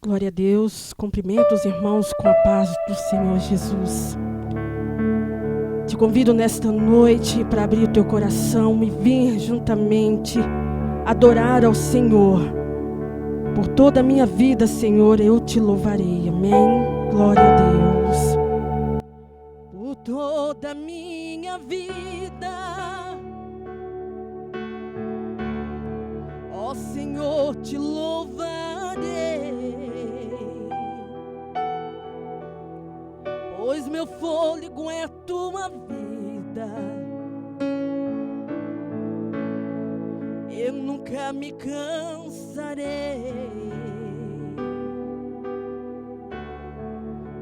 Glória a Deus, cumprimento os irmãos com a paz do Senhor Jesus. Te convido nesta noite para abrir o teu coração e vir juntamente adorar ao Senhor. Por toda a minha vida, Senhor, eu te louvarei. Amém. Glória a Deus. Por toda a minha vida, ó Senhor, te louvarei. Pois meu fôlego é tua vida, eu nunca me cansarei.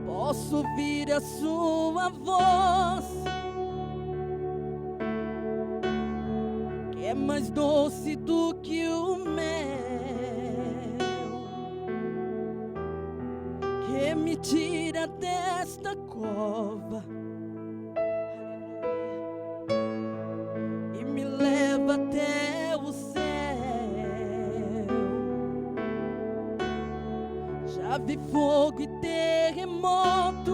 Posso ouvir a sua voz, que é mais doce do que o mel, que me tira desta cova e me leva até o céu. Já vi fogo e terremotos,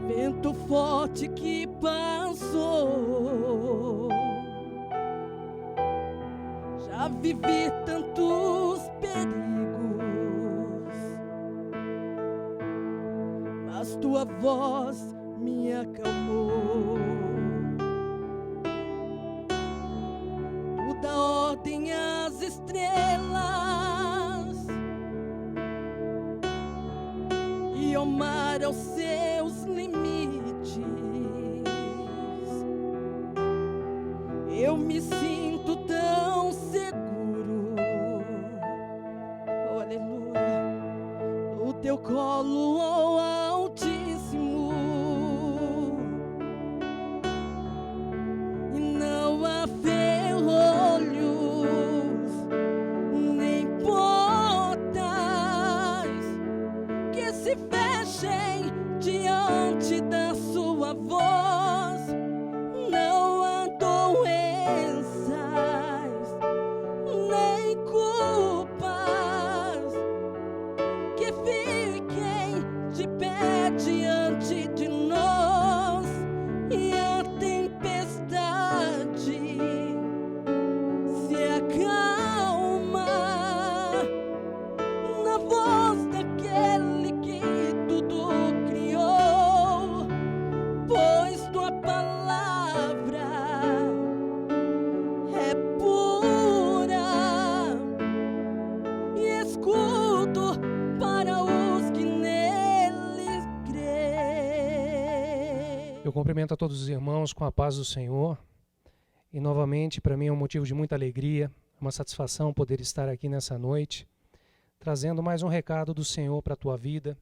vento forte que passou. Já vivi tantos perigos, mas tua voz me acalmou. Tu dá ordem às estrelas e ao mar aos seus limites. Eu me sinto tão seguro, oh, aleluia, no teu colo, oh Altíssimo. E não há ferrolhos nem portas que se fechem diante da sua voz. Não há doenças nem culpas que fiquem de pé diante de nós. E a tempestade se acalma na voz daquele que tudo criou, pois tua palavra é pura e escudo para os que neles crêem. Eu cumprimento a todos os irmãos com a paz do Senhor. E novamente, para mim é um motivo de muita alegria, uma satisfação poder estar aqui nessa noite, trazendo mais um recado do Senhor para a tua vida.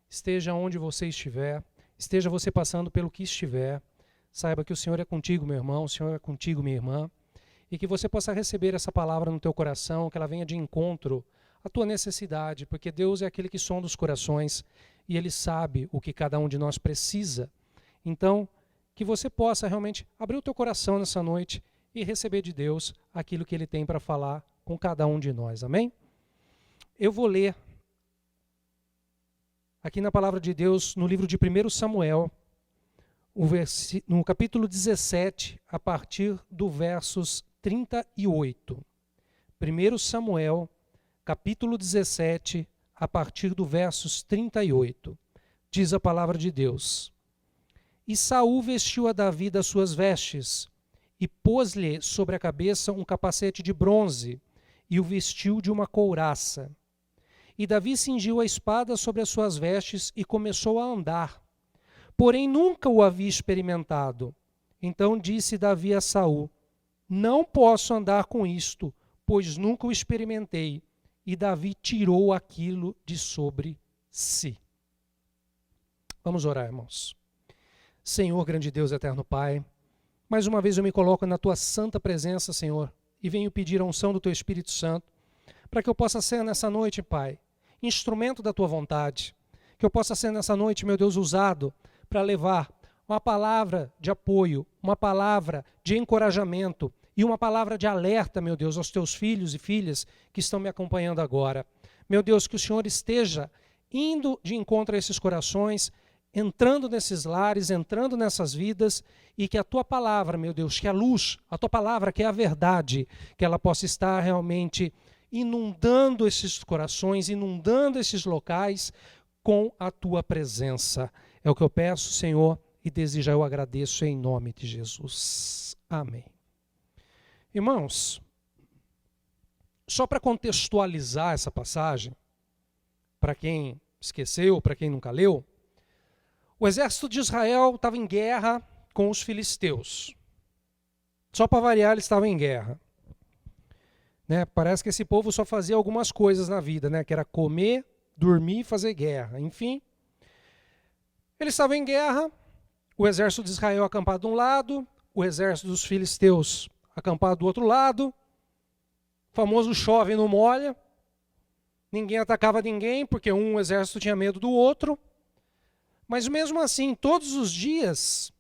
Esteja onde você estiver, esteja você passando pelo que estiver, saiba que o Senhor é contigo, meu irmão, o Senhor é contigo, minha irmã, e que você possa receber essa palavra no teu coração, que ela venha de encontro à tua necessidade, porque Deus é aquele que sonda os corações e Ele sabe o que cada um de nós precisa. Então, que você possa realmente abrir o teu coração nessa noite e receber de Deus aquilo que Ele tem para falar com cada um de nós, amém? Eu vou ler aqui na palavra de Deus, no livro de 1 Samuel, no capítulo 17, a partir do versos 38. 1 Samuel, capítulo 17, a partir do versos 38. Diz a palavra de Deus: E Saul vestiu a Davi das suas vestes, e pôs-lhe sobre a cabeça um capacete de bronze, e o vestiu de uma couraça. E Davi cingiu a espada sobre as suas vestes e começou a andar. Porém nunca o havia experimentado. Então disse Davi a Saul: Não posso andar com isto, pois nunca o experimentei. E Davi tirou aquilo de sobre si. Vamos orar, irmãos. Senhor, grande Deus, eterno Pai, mais uma vez eu me coloco na tua santa presença, Senhor, e venho pedir a unção do teu Espírito Santo, para que eu possa ser nessa noite, Pai, instrumento da tua vontade, que eu possa ser nessa noite, meu Deus, usado para levar uma palavra de apoio, uma palavra de encorajamento e uma palavra de alerta, meu Deus, aos teus filhos e filhas que estão me acompanhando agora. Meu Deus, que o Senhor esteja indo de encontro a esses corações, entrando nesses lares, entrando nessas vidas, e que a tua palavra, meu Deus, que a luz, a tua palavra que é a verdade, que ela possa estar realmente inundando esses corações, inundando esses locais com a tua presença. É o que eu peço, Senhor, e desde já eu agradeço em nome de Jesus. Amém. Irmãos, só para contextualizar essa passagem, para quem esqueceu, para quem nunca leu, o exército de Israel estava em guerra com os filisteus. Só para variar, eles estavam em guerra. Né? Parece que esse povo só fazia algumas coisas na vida, né? Que era comer, dormir e fazer guerra. Enfim, eles estavam em guerra, o exército de Israel acampado de um lado, o exército dos filisteus acampado do outro lado, o famoso chove e não molha, ninguém atacava ninguém, porque um exército tinha medo do outro, mas mesmo assim, todos os dias,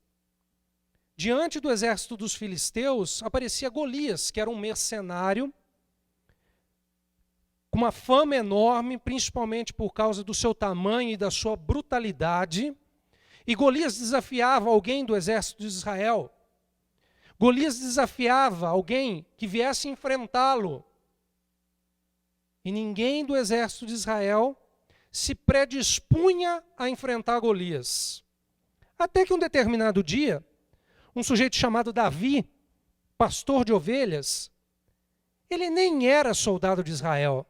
diante do exército dos filisteus, aparecia Golias, que era um mercenário, com uma fama enorme, principalmente por causa do seu tamanho e da sua brutalidade. E Golias desafiava alguém do exército de Israel. Golias desafiava alguém que viesse enfrentá-lo. E ninguém do exército de Israel se predispunha a enfrentar Golias. Até que um determinado dia, um sujeito chamado Davi, pastor de ovelhas, ele nem era soldado de Israel.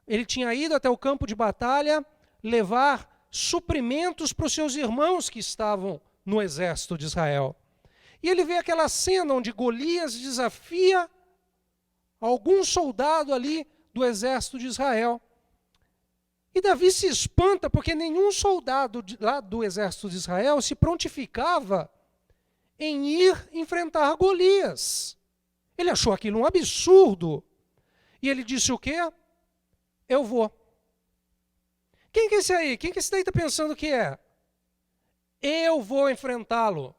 Ele tinha ido até o campo de batalha levar suprimentos para os seus irmãos que estavam no exército de Israel. E ele vê aquela cena onde Golias desafia algum soldado ali do exército de Israel. E Davi se espanta porque nenhum soldado lá do exército de Israel se prontificava em ir enfrentar Golias. Ele achou aquilo um absurdo. E ele disse o quê? Eu vou. Quem que é esse aí? Quem que esse daí está pensando que é? Eu vou enfrentá-lo.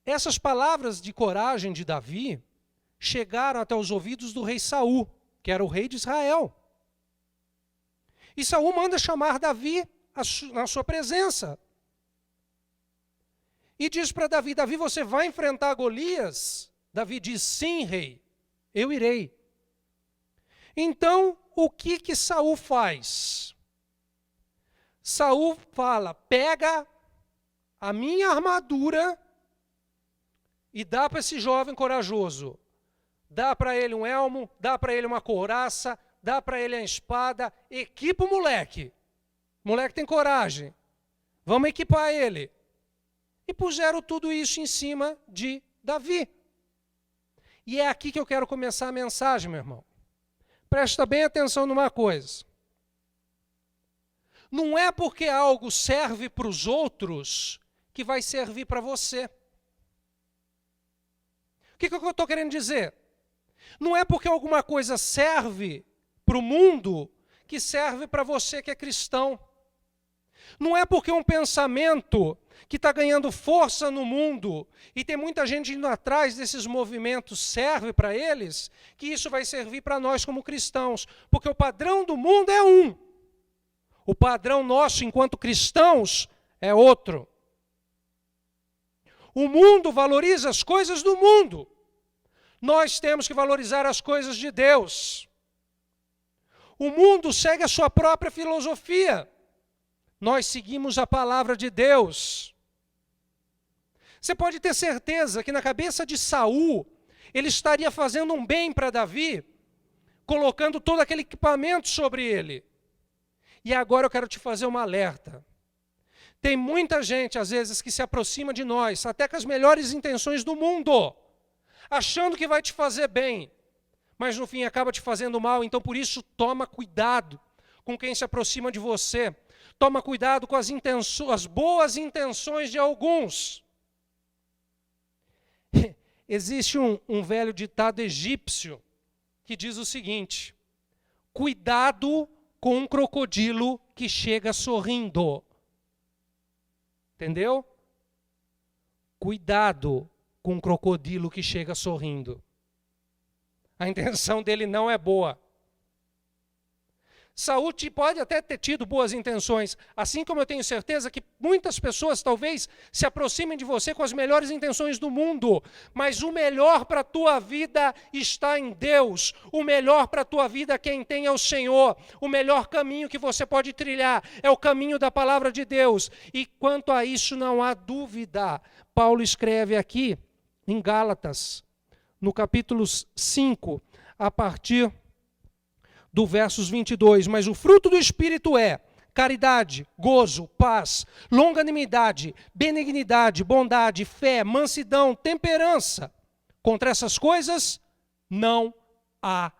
Essas palavras de coragem de Davi chegaram até os ouvidos do rei Saul, que era o rei de Israel. E Saul manda chamar Davi na sua presença. E diz para Davi, Davi, você vai enfrentar Golias? Davi diz, sim, rei, eu irei. Então, o que Saul faz? Saul fala, pega a minha armadura e dá para esse jovem corajoso. Dá para ele um elmo, dá para ele uma couraça, dá para ele a espada, equipa o moleque. O moleque tem coragem. Vamos equipar ele. E puseram tudo isso em cima de Davi. E é aqui que eu quero começar a mensagem, meu irmão. Presta bem atenção numa coisa. Não é porque algo serve para os outros que vai servir para você. O que eu estou querendo dizer? Não é porque alguma coisa serve para o mundo que serve para você que é cristão. Não é porque um pensamento que está ganhando força no mundo e tem muita gente indo atrás desses movimentos serve para eles, que isso vai servir para nós como cristãos. Porque o padrão do mundo é um. O padrão nosso enquanto cristãos é outro. O mundo valoriza as coisas do mundo. Nós temos que valorizar as coisas de Deus. O mundo segue a sua própria filosofia. Nós seguimos a palavra de Deus. Você pode ter certeza que na cabeça de Saul, ele estaria fazendo um bem para Davi, colocando todo aquele equipamento sobre ele. E agora eu quero te fazer um alerta. Tem muita gente, às vezes, que se aproxima de nós, até com as melhores intenções do mundo, achando que vai te fazer bem, mas no fim acaba te fazendo mal. Então, por isso, toma cuidado com quem se aproxima de você. Toma cuidado com as boas intenções de alguns. Existe um velho ditado egípcio que diz o seguinte: cuidado com um crocodilo que chega sorrindo. Entendeu? Cuidado com um crocodilo que chega sorrindo. A intenção dele não é boa. Saul pode até ter tido boas intenções, assim como eu tenho certeza que muitas pessoas talvez se aproximem de você com as melhores intenções do mundo, mas o melhor para a tua vida está em Deus, o melhor para a tua vida quem tem é o Senhor, o melhor caminho que você pode trilhar é o caminho da palavra de Deus, e quanto a isso não há dúvida. Paulo escreve aqui em Gálatas, no capítulo 5, a partir do versos 22, mas o fruto do Espírito é caridade, gozo, paz, longanimidade, benignidade, bondade, fé, mansidão, temperança. Contra essas coisas não há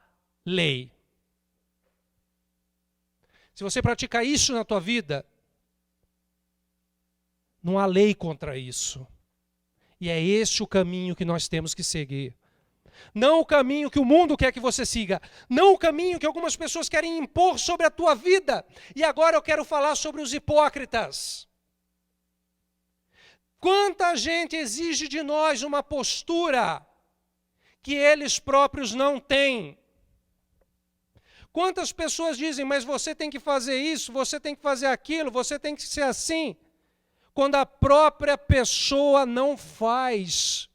lei. Se você praticar isso na tua vida, não há lei contra isso. E é esse o caminho que nós temos que seguir. Não o caminho que o mundo quer que você siga. Não o caminho que algumas pessoas querem impor sobre a tua vida. E agora eu quero falar sobre os hipócritas. Quanta gente exige de nós uma postura que eles próprios não têm. Quantas pessoas dizem, mas você tem que fazer isso, você tem que fazer aquilo, você tem que ser assim. Quando a própria pessoa não faz.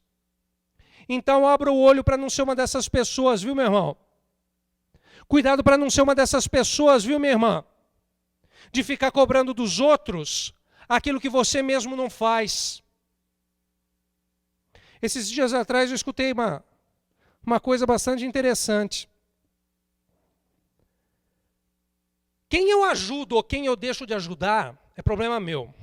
Então abra o olho para não ser uma dessas pessoas, viu, meu irmão? Cuidado para não ser uma dessas pessoas, viu, minha irmã? De ficar cobrando dos outros aquilo que você mesmo não faz. Esses dias atrás eu escutei uma coisa bastante interessante. Quem eu ajudo ou quem eu deixo de ajudar é problema meu.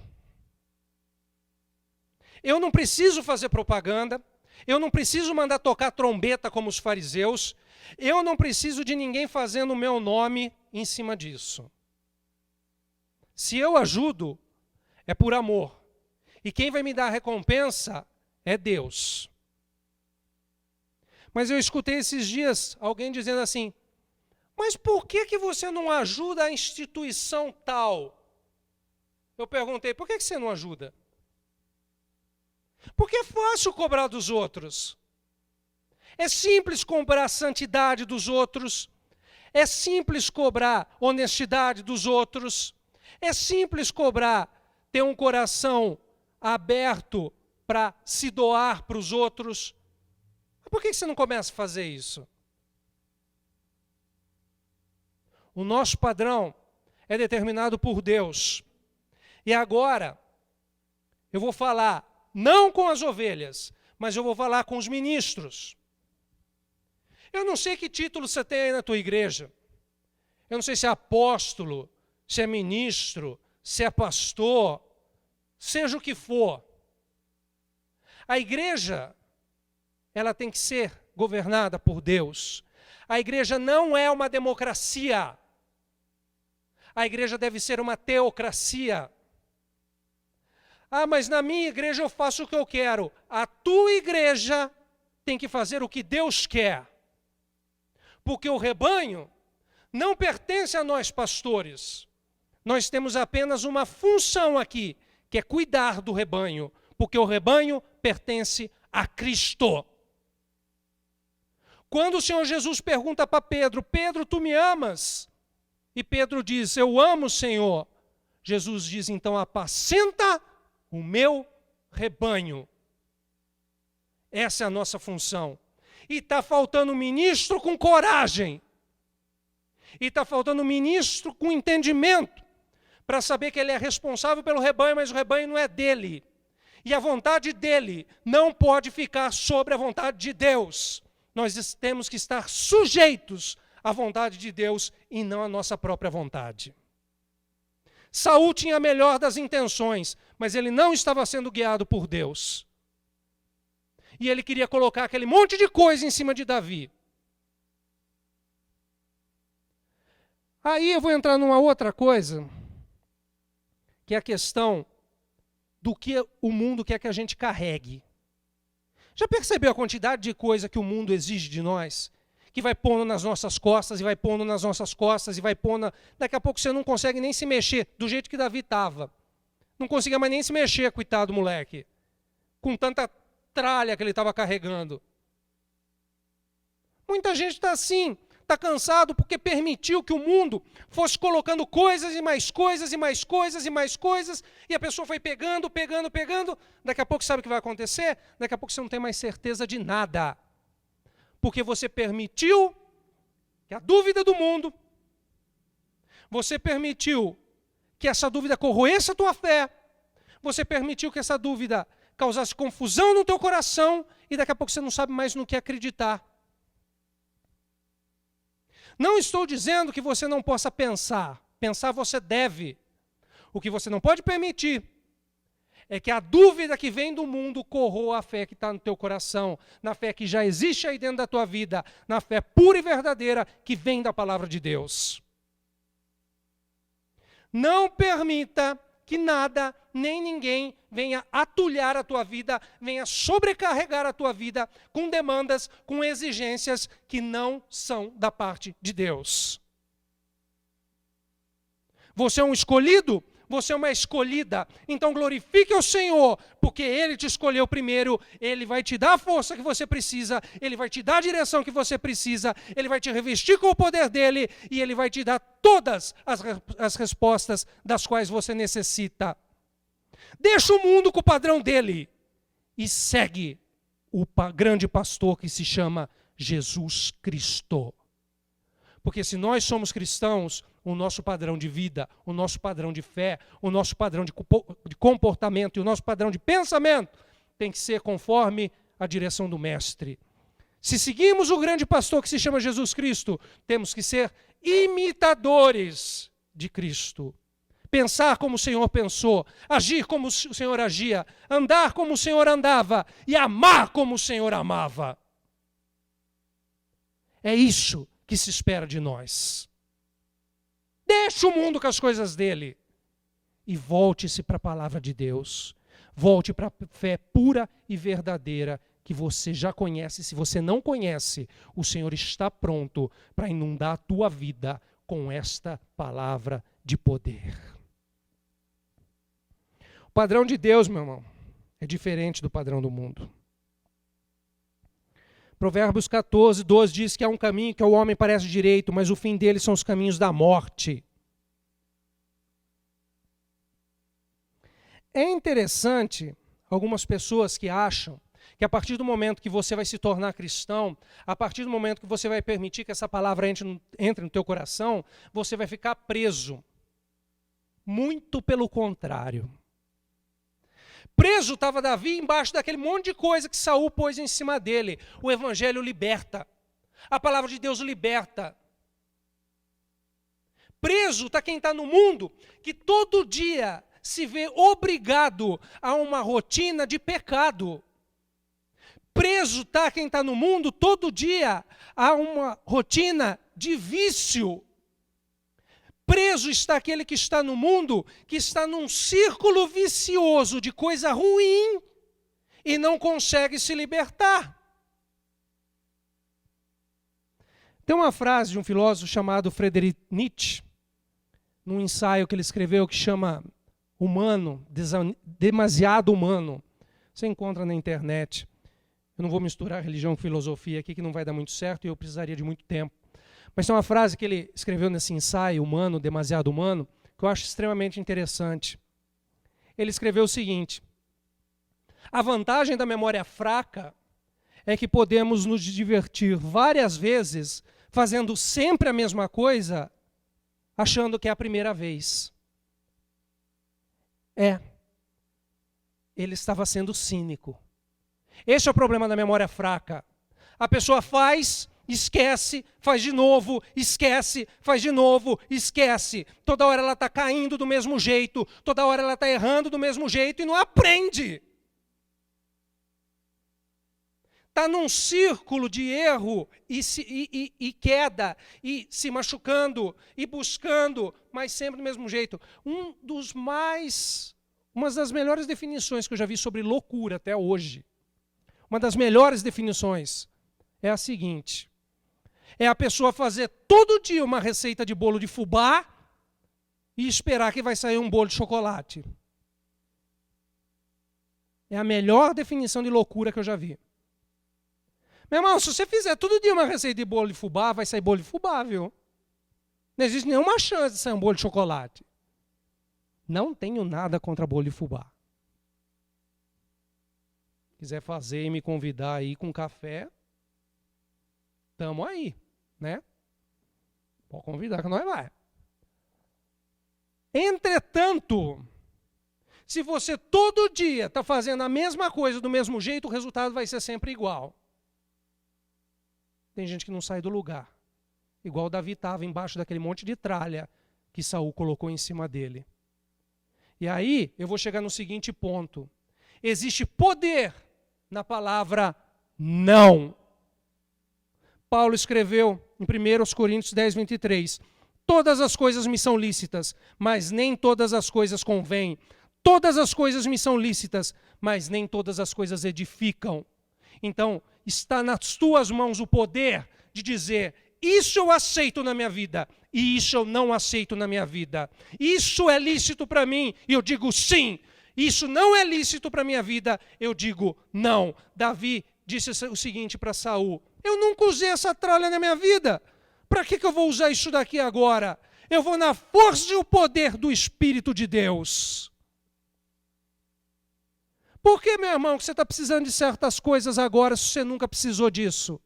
Eu não preciso fazer propaganda. Eu não preciso mandar tocar trombeta como os fariseus. Eu não preciso de ninguém fazendo o meu nome em cima disso. Se eu ajudo, é por amor. E quem vai me dar a recompensa é Deus. Mas eu escutei esses dias alguém dizendo assim, mas por que você não ajuda a instituição tal? Eu perguntei, por que você não ajuda? Porque é fácil cobrar dos outros. É simples cobrar a santidade dos outros. É simples cobrar honestidade dos outros. É simples cobrar ter um coração aberto para se doar para os outros. Por que você não começa a fazer isso? O nosso padrão é determinado por Deus. E agora, eu vou falar não com as ovelhas, mas eu vou falar com os ministros. Eu não sei que título você tem aí na tua igreja. Eu não sei se é apóstolo, se é ministro, se é pastor, seja o que for. A igreja, ela tem que ser governada por Deus. A igreja não é uma democracia. A igreja deve ser uma teocracia. Ah, mas na minha igreja eu faço o que eu quero. A tua igreja tem que fazer o que Deus quer. Porque o rebanho não pertence a nós pastores. Nós temos apenas uma função aqui, que é cuidar do rebanho. Porque o rebanho pertence a Cristo. Quando o Senhor Jesus pergunta para Pedro, Pedro, tu me amas? E Pedro diz, eu amo o Senhor. Jesus diz, então apacenta o meu rebanho. Essa é a nossa função. E está faltando ministro com coragem. E está faltando ministro com entendimento. Para saber que ele é responsável pelo rebanho, mas o rebanho não é dele. E a vontade dele não pode ficar sobre a vontade de Deus. Nós temos que estar sujeitos à vontade de Deus e não à nossa própria vontade. Saul tinha a melhor das intenções, mas ele não estava sendo guiado por Deus. E ele queria colocar aquele monte de coisa em cima de Davi. Aí eu vou entrar numa outra coisa, que é a questão do que o mundo quer que a gente carregue. Já percebeu a quantidade de coisa que o mundo exige de nós? Que vai pondo nas nossas costas, e vai pondo nas nossas costas, e vai pondo... Daqui a pouco você não consegue nem se mexer, do jeito que Davi estava. Não conseguia mais nem se mexer, coitado do moleque. com tanta tralha que ele estava carregando. Muita gente está assim, está cansado porque permitiu que o mundo fosse colocando coisas e mais coisas e mais coisas e mais coisas, e a pessoa foi pegando, pegando, pegando. Daqui a pouco sabe o que vai acontecer? Daqui a pouco você não tem mais certeza de nada. Porque você permitiu que a dúvida do mundo, você permitiu que essa dúvida corroesse a tua fé, você permitiu que essa dúvida causasse confusão no teu coração, e daqui a pouco você não sabe mais no que acreditar. Não estou dizendo que você não possa pensar. Pensar você deve. O que você não pode permitir é que a dúvida que vem do mundo corroa a fé que está no teu coração, na fé que já existe aí dentro da tua vida, na fé pura e verdadeira que vem da palavra de Deus. Não permita que nada, nem ninguém venha atulhar a tua vida, venha sobrecarregar a tua vida com demandas, com exigências que não são da parte de Deus. Você é um escolhido? Você é uma escolhida. Então glorifique ao Senhor, porque Ele te escolheu primeiro, Ele vai te dar a força que você precisa, Ele vai te dar a direção que você precisa, Ele vai te revestir com o poder dEle, e Ele vai te dar todas as respostas das quais você necessita. Deixa o mundo com o padrão dele e segue o grande pastor que se chama Jesus Cristo. Porque se nós somos cristãos, o nosso padrão de vida, o nosso padrão de fé, o nosso padrão de comportamento e o nosso padrão de pensamento tem que ser conforme a direção do Mestre. Se seguimos o grande pastor que se chama Jesus Cristo, temos que ser imitadores de Cristo. Pensar como o Senhor pensou, agir como o Senhor agia, andar como o Senhor andava e amar como o Senhor amava. É isso que se espera de nós. Deixe o mundo com as coisas dele e volte-se para a palavra de Deus. Volte para a fé pura e verdadeira que você já conhece. Se você não conhece, o Senhor está pronto para inundar a tua vida com esta palavra de poder. O padrão de Deus, meu irmão, é diferente do padrão do mundo. Provérbios 14, 12 diz que há um caminho que ao homem parece direito, mas o fim dele são os caminhos da morte. É interessante algumas pessoas que acham que a partir do momento que você vai se tornar cristão, a partir do momento que você vai permitir que essa palavra entre no teu coração, você vai ficar preso. Muito pelo contrário. Preso estava Davi embaixo daquele monte de coisa que Saul pôs em cima dele. O evangelho liberta. A palavra de Deus liberta. Preso está quem está no mundo, que todo dia se vê obrigado a uma rotina de pecado. Preso está quem está no mundo todo dia a uma rotina de vício. Preso está aquele que está no mundo, que está num círculo vicioso de coisa ruim e não consegue se libertar. Tem uma frase de um filósofo chamado Friedrich Nietzsche, num ensaio que ele escreveu que chama Humano, Demasiado Humano. Você encontra na internet. Eu não vou misturar religião com filosofia aqui, que não vai dar muito certo e eu precisaria de muito tempo. Mas tem uma frase que ele escreveu nesse ensaio, Humano, Demasiado Humano, que eu acho extremamente interessante. Ele escreveu o seguinte: a vantagem da memória fraca é que podemos nos divertir várias vezes fazendo sempre a mesma coisa, achando que é a primeira vez. Ele estava sendo cínico. Esse é o problema da memória fraca. A pessoa faz, esquece, faz de novo, esquece, faz de novo, esquece. Toda hora ela está caindo do mesmo jeito, toda hora ela está errando do mesmo jeito e não aprende. Está num círculo de erro e queda, e se machucando, e buscando, mas sempre do mesmo jeito. Uma das melhores definições que eu já vi sobre loucura até hoje, uma das melhores definições é a seguinte: é a pessoa fazer todo dia uma receita de bolo de fubá e esperar que vai sair um bolo de chocolate. É a melhor definição de loucura que eu já vi. Meu irmão, se você fizer todo dia uma receita de bolo de fubá, vai sair bolo de fubá, viu? Não existe nenhuma chance de sair um bolo de chocolate. Não tenho nada contra bolo de fubá. Quiser fazer e me convidar aí com café, tamo aí, né? Pode convidar que nós vai. Entretanto, se você todo dia está fazendo a mesma coisa do mesmo jeito, o resultado vai ser sempre igual. Tem gente que não sai do lugar. Igual Davi estava embaixo daquele monte de tralha que Saul colocou em cima dele. E aí eu vou chegar no seguinte ponto. Existe poder na palavra não. Paulo escreveu em 1 Coríntios 10, 23. Todas as coisas me são lícitas, mas nem todas as coisas convêm. Todas as coisas me são lícitas, mas nem todas as coisas edificam. Então, está nas tuas mãos o poder de dizer, isso eu aceito na minha vida e isso eu não aceito na minha vida. Isso é lícito para mim e eu digo sim. Isso não é lícito para a minha vida, eu digo não. Davi disse o seguinte para Saul, eu nunca usei essa tralha na minha vida. Para que eu vou usar isso daqui agora? Eu vou na força e o poder do Espírito de Deus. Por que, meu irmão, que você está precisando de certas coisas agora se você nunca precisou disso?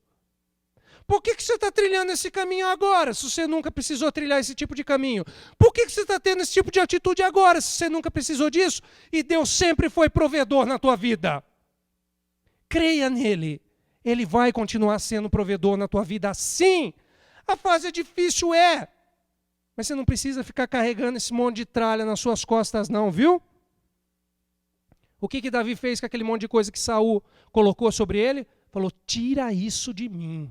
Por que você está trilhando esse caminho agora se você nunca precisou trilhar esse tipo de caminho? Por que você está tendo esse tipo de atitude agora se você nunca precisou disso? E Deus sempre foi provedor na tua vida. Creia nele. Ele vai continuar sendo provedor na tua vida assim. A fase é difícil, mas você não precisa ficar carregando esse monte de tralha nas suas costas não, viu? O que Davi fez com aquele monte de coisa que Saul colocou sobre ele? Falou, tira isso de mim.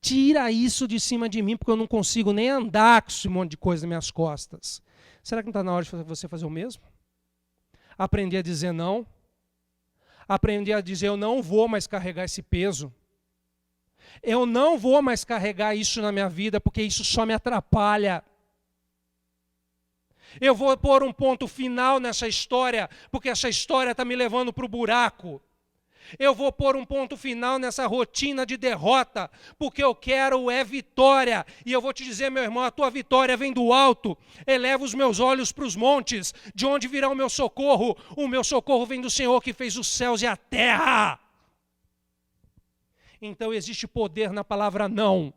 Tira isso de cima de mim, porque eu não consigo nem andar com esse monte de coisa nas minhas costas. Será que não está na hora de você fazer o mesmo? Aprender a dizer não. Aprender a dizer, eu não vou mais carregar esse peso. Eu não vou mais carregar isso na minha vida, porque isso só me atrapalha. Eu vou pôr um ponto final nessa história, porque essa história está me levando para o buraco. Eu vou pôr um ponto final nessa rotina de derrota, porque eu quero vitória. E eu vou te dizer, meu irmão, a tua vitória vem do alto. Eleva os meus olhos para os montes, de onde virá o meu socorro? O meu socorro vem do Senhor que fez os céus e a terra. Então existe poder na palavra não.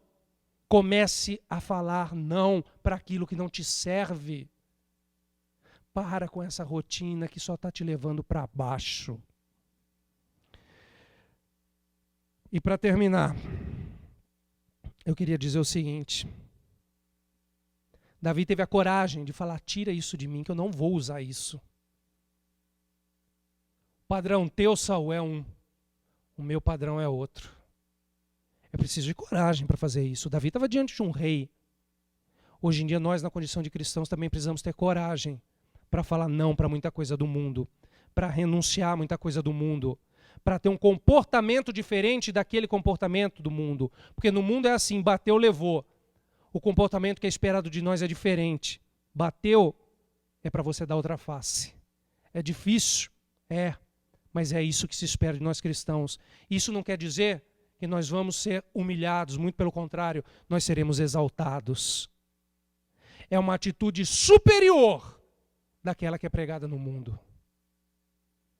Comece a falar não para aquilo que não te serve. Para com essa rotina que só está te levando para baixo. E para terminar, eu queria dizer o seguinte. Davi teve a coragem de falar, tira isso de mim, que eu não vou usar isso. O padrão teu, Saul, é um. O meu padrão é outro. É preciso de coragem para fazer isso. Davi estava diante de um rei. Hoje em dia, nós, na condição de cristãos, também precisamos ter coragem para falar não para muita coisa do mundo, para renunciar a muita coisa do mundo, para ter um comportamento diferente daquele comportamento do mundo. Porque no mundo é assim, bateu, levou. O comportamento que é esperado de nós é diferente. Bateu, é para você dar outra face. É difícil? Mas é isso que se espera de nós cristãos. Isso não quer dizer que nós vamos ser humilhados, muito pelo contrário, nós seremos exaltados. É uma atitude superior daquela que é pregada no mundo.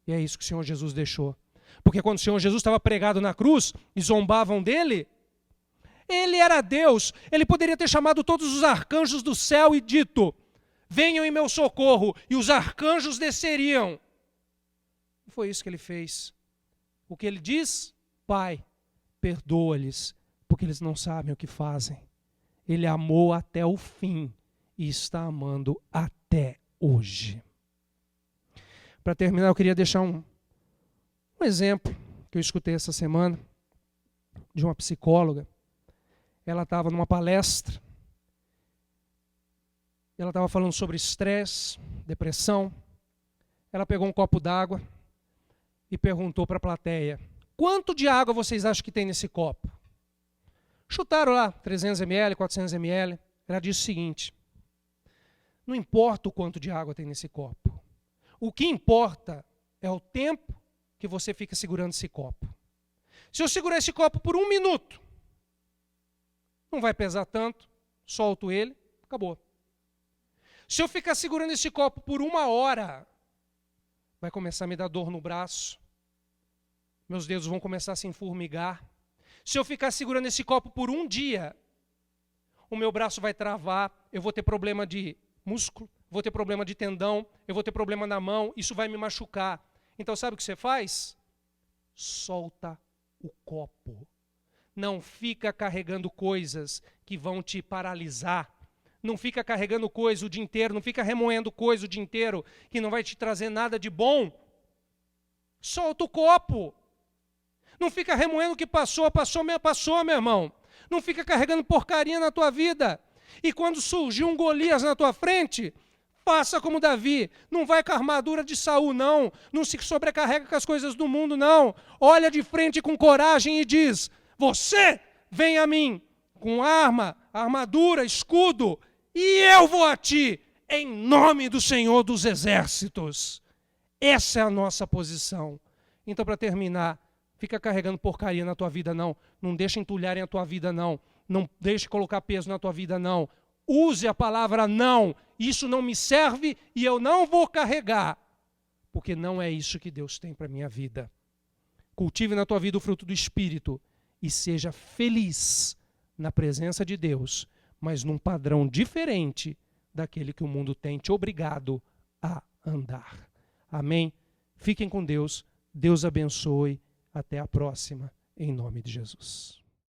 E é isso que o Senhor Jesus deixou. Porque quando o Senhor Jesus estava pregado na cruz e zombavam dele, ele era Deus, ele poderia ter chamado todos os arcanjos do céu e dito, venham em meu socorro, e os arcanjos desceriam. Não foi isso que ele fez. O que ele diz? Pai, perdoa-lhes, porque eles não sabem o que fazem. Ele amou até o fim e está amando até hoje. Para terminar, eu queria deixar um exemplo que eu escutei essa semana de uma psicóloga. Ela estava numa palestra, ela estava falando sobre estresse, depressão. Ela pegou um copo d'água e perguntou para a plateia, quanto de água vocês acham que tem nesse copo? Chutaram lá, 300 ml, 400 ml. Ela disse o seguinte, não importa o quanto de água tem nesse copo. O que importa é o tempo que você fica segurando esse copo. Se eu segurar esse copo por 1 minuto, não vai pesar tanto, solto ele, acabou. Se eu ficar segurando esse copo por 1 hora, vai começar a me dar dor no braço, meus dedos vão começar a se enformigar. Se eu ficar segurando esse copo por 1 dia, o meu braço vai travar, eu vou ter problema de músculo, vou ter problema de tendão, eu vou ter problema na mão, isso vai me machucar. Então sabe o que você faz? Solta o copo. Não fica carregando coisas que vão te paralisar. Não fica carregando coisa o dia inteiro, não fica remoendo coisa o dia inteiro que não vai te trazer nada de bom. Solta o copo. Não fica remoendo o que passou, meu irmão. Não fica carregando porcaria na tua vida. E quando surgir um Golias na tua frente, faça como Davi. Não vai com a armadura de Saul, não. Não se sobrecarrega com as coisas do mundo, não. Olha de frente com coragem e diz: você vem a mim com arma, armadura, escudo, e eu vou a ti, em nome do Senhor dos Exércitos. Essa é a nossa posição. Então, para terminar, fica carregando porcaria na tua vida, não. Não deixa entulharem a tua vida, não. Não deixe colocar peso na tua vida, não. Use a palavra não. Isso não me serve e eu não vou carregar. Porque não é isso que Deus tem para a minha vida. Cultive na tua vida o fruto do Espírito e seja feliz na presença de Deus, mas num padrão diferente daquele que o mundo tem te obrigado a andar. Amém? Fiquem com Deus. Deus abençoe. Até a próxima, em nome de Jesus.